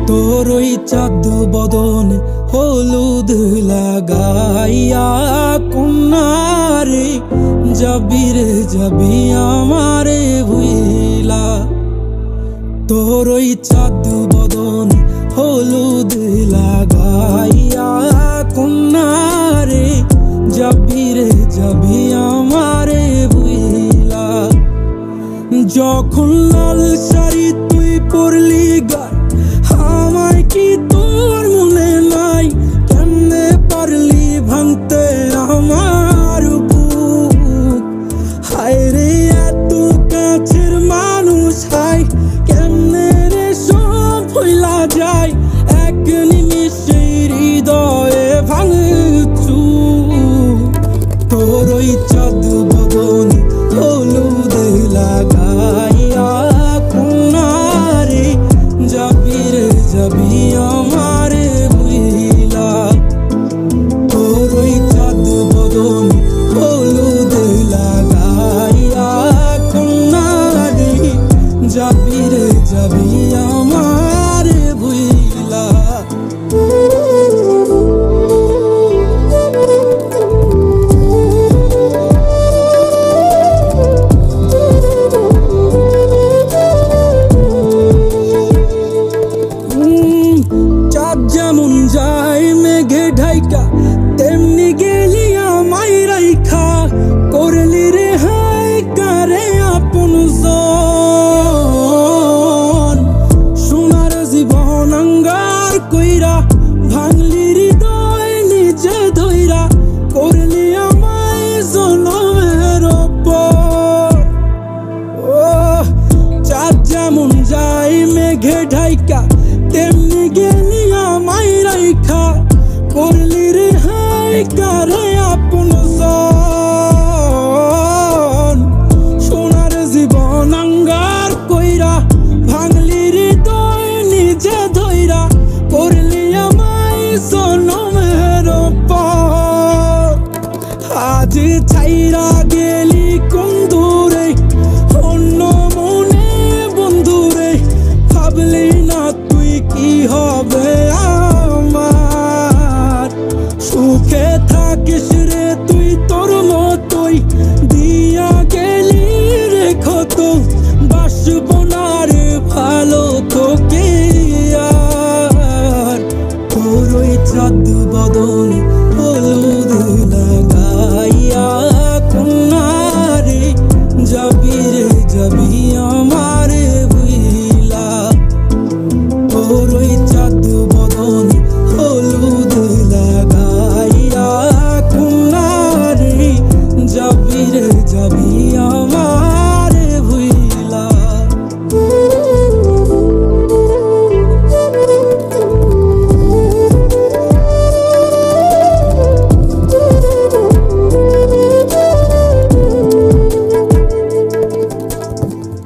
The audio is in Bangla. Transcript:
তোর ওই চাঁদ বদন হলুদ লাগাইয়া কন্যারে যাবি রে যাবি আমারে ভুইলা। তোর ওই চাঁদ বদন হলুদ লাগাইয়া কন্যারে যাবি রে যাবি আমারে ভুইলা। যখন লাল শাড়ি তুই পরলি গায় আমায় কি তোর মনে নাই? কেমনে পারলি ভাঙতে আমার বুক? হায় রে এত কাছের মানুষ হায় কেমনে রে সব ভুইলা যায় এক নিমিষে হৃদয়ে ভাঙচু। তোর ওই চাঁদ বদন হলুদ লাগাইয়া কন্যারে যাবি রে যাবি আমারে ভুইলা। তোর ওই চাঁদ বদন হলুদ লাগাইয়া কন্যারে যাবি রে যাবি আমারে ভুইলা। চাঁদ যেমন যায় মেঘে ঢাইকা তেমনি গেলি আমায় রাইখা করলি রে হাই কারে আপন জন। সোনার জীবন আঙ্গার কইরা ভাঙলি হৃদয় নিজে ধইরা করলি আমায় জনমের ওপর। ও চাঁদ যেমন যায় মেঘে ঢাইকা তেমনি গেলি আমায় রাইখা করলি রে হাই কারে আপন জন। সোনার জীবন আঙ্গার কইরা ভাঙলি হৃদয় নিজে ধইরা করলি আমায় জনমের ওপর। আজ ছাইরা গেলি কোন দূরে অন্য মনে বন্ধুরে ভাবলি না তুই কি হবে আমার? সুখে থাকিস রে তুই তোর মতোই দিয়া গেলি রে ক্ষত বাসব না রে ভালো তোকে আর। তোর ওই চাঁদ বদন